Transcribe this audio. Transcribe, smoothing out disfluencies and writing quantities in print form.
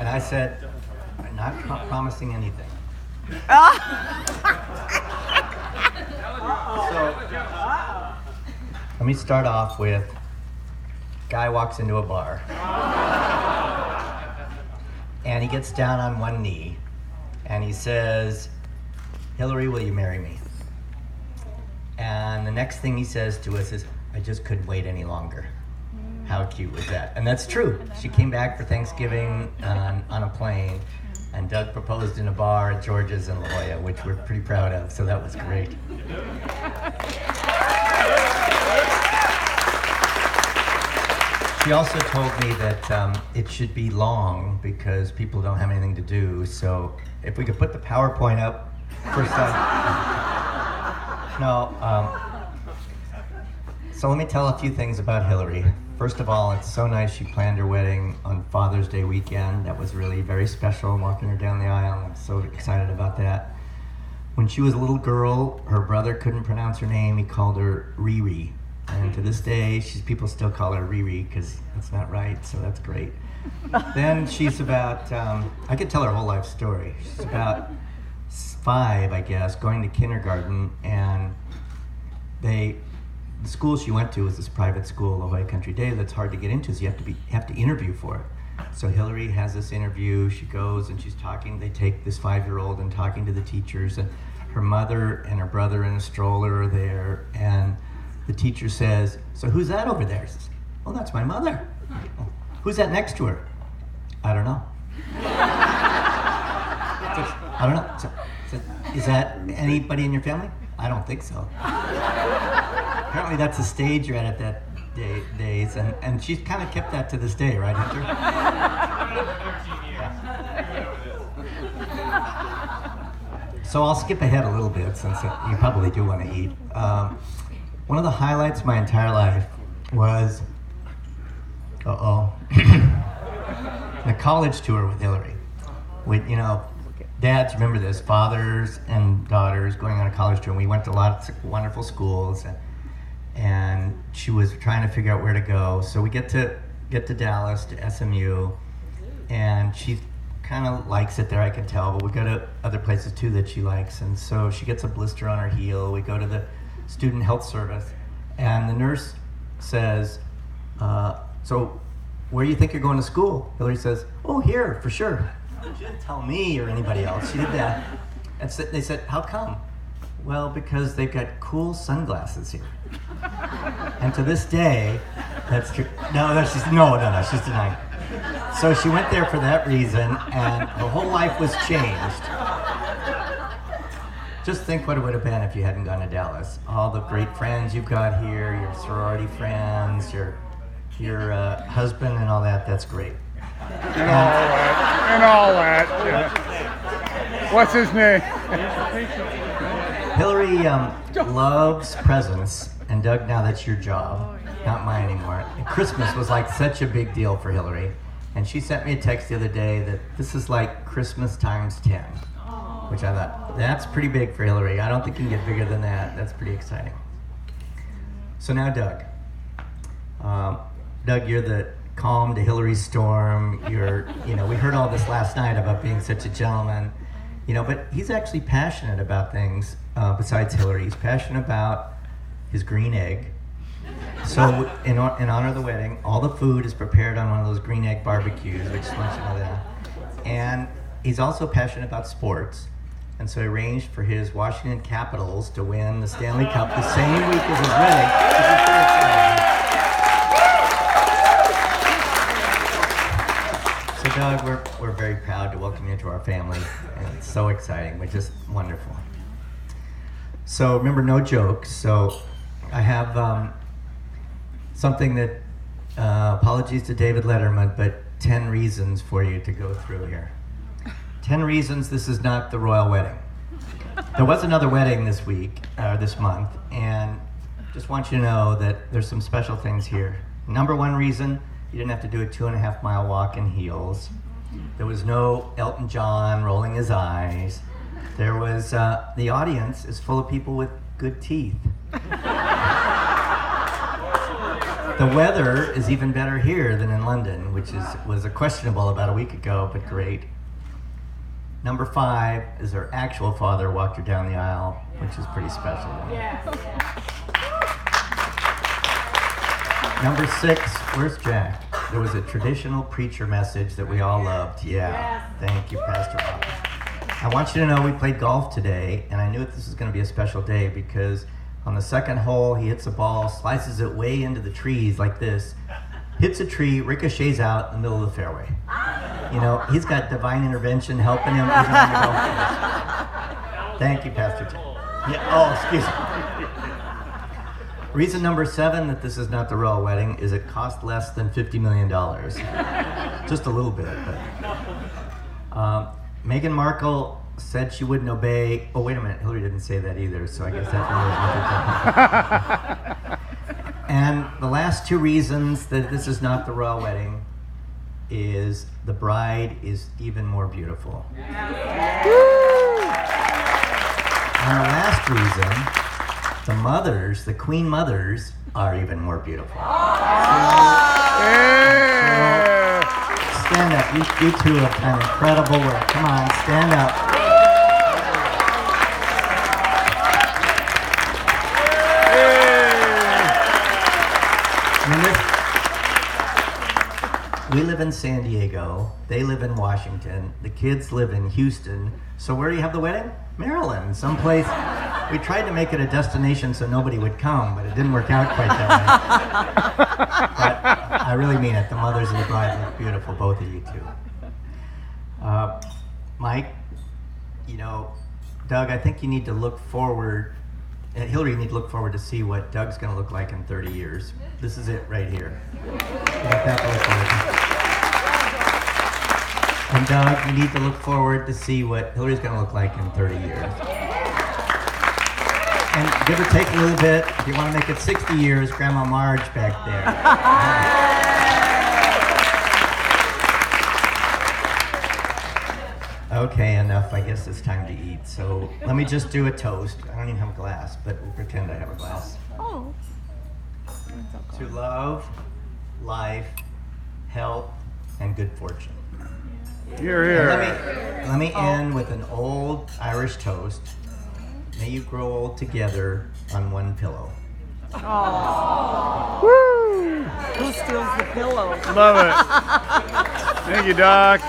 And I said, I'm not promising anything. So, let me start off with, guy walks into a bar. And he gets down on one knee. And he says, Hillary, will you marry me? And the next thing he says to us is, I just couldn't wait any longer. How cute was that? And that's true. She came back for Thanksgiving on a plane, and Doug proposed in a bar at George's in La Jolla, which we're pretty proud of, so that was great. She also told me that it should be long because people don't have anything to do, so if we could put the PowerPoint up first time. So let me tell a few things about Hillary. First of all, it's so nice she planned her wedding on Father's Day weekend. That was really very special, walking her down the aisle. I'm so excited about that. When she was a little girl, her brother couldn't pronounce her name. He called her Riri. And to this day, people still call her Riri because it's not right, so that's great. Then she's about, I could tell her whole life story. She's about 5, I guess, going to kindergarten, and the school she went to was this private school, La Jolla Country Day, that's hard to get into, so you have to interview for it. So Hillary has this interview, she goes and she's talking, they take this 5-year-old and talking to the teachers, and her mother and her brother in a stroller are there, and the teacher says, so who's that over there? She says, oh, that's my mother. Who's that next to her? I don't know. I don't know. So, is that anybody in your family? I don't think so. Apparently that's the stage you're at that days, and she's kind of kept that to this day, right, Hunter? So I'll skip ahead a little bit since you probably do want to eat. One of the highlights of my entire life was, the college tour with Hillary. Dads, remember this, fathers and daughters going on a college tour. And we went to lots of wonderful schools, and she was trying to figure out where to go. So we get to Dallas, to SMU, and she kind of likes it there, I can tell, but we go to other places too that she likes. And so she gets a blister on her heel. We go to the student health service, and the nurse says, so where do you think you're going to school? Hillary says, oh, here, for sure. She didn't tell me or anybody else. She did that. And so they said, how come? Well, because they've got cool sunglasses here. And to this day, that's true. No, she's denying. So she went there for that reason, and her whole life was changed. Just think what it would have been if you hadn't gone to Dallas. All the great friends you've got here, your sorority friends, your husband and all that, that's great. And all that. Yeah. What's his name? Hillary loves presents, and Doug, now that's your job, not mine anymore. And Christmas was like such a big deal for Hillary, and she sent me a text the other day that this is like Christmas times 10, which I thought, that's pretty big for Hillary. I don't think you can get bigger than that. That's pretty exciting. So now Doug. Doug, you're the calm to Hillary's storm. We heard all this last night about being such a gentleman, but he's actually passionate about things besides Hillary. He's passionate about his green egg. So in honor of the wedding, all the food is prepared on one of those green egg barbecues, which is much of that. And he's also passionate about sports. And so he arranged for his Washington Capitals to win the Stanley Cup the same week as his wedding, which is pretty exciting. So Doug, we're very proud to welcome you into our family, and it's so exciting. We're just wonderful. So remember, no jokes. So I have something that, apologies to David Letterman, but 10 reasons for you to go through here. 10 reasons this is not the royal wedding. There was another wedding this month, and just want you to know that there's some special things here. Number 1 reason, you didn't have to do a 2.5-mile walk in heels. There was no Elton John rolling his eyes. There was, the audience is full of people with good teeth. The weather is even better here than in London, which was a questionable about a week ago, but great. Number 5 is her actual father walked her down the aisle, which is pretty special. Number 6, where's Jack? There was a traditional preacher message that we all loved. Yeah, thank you, Pastor Bob. I want you to know we played golf today, and I knew this was going to be a special day because on the second hole, he hits a ball, slices it way into the trees like this, hits a tree, ricochets out in the middle of the fairway. You know, he's got divine intervention helping him even on the golf course. Thank you, Pastor Tim. Yeah, oh, excuse me. Reason number 7 that this is not the royal wedding is it cost less than $50 million. Just a little bit, but. Meghan Markle said she wouldn't obey. Oh, wait a minute. Hillary didn't say that either, so I guess that's another. And the last 2 reasons that this is not the royal wedding is the bride is even more beautiful. And the last reason, the mothers, the queen mothers, are even more beautiful. Stand up. You two have done incredible work. Come on, stand up. We live in San Diego. They live in Washington. The kids live in Houston. So where do you have the wedding? Maryland, someplace. We tried to make it a destination so nobody would come, but it didn't work out quite that way. But I really mean it. The mothers and the bride look beautiful, both of you two. Mike, you know, Doug, I think you need to look forward. Hillary, you need to look forward to see what Doug's going to look like in 30 years. This is it right here. And Doug, you need to look forward to see what Hillary's going to look like in 30 years. And give or take a little bit, if you want to make it 60 years, Grandma Marge back there. Okay, enough. I guess it's time to eat. So let me just do a toast. I don't even have a glass, but we'll pretend I have a glass. Oh. To love, life, health, and good fortune. You're here. Let me end with an old Irish toast. May you grow old together on one pillow. Woo! Who steals the pillow? Love it. Thank you, Doc.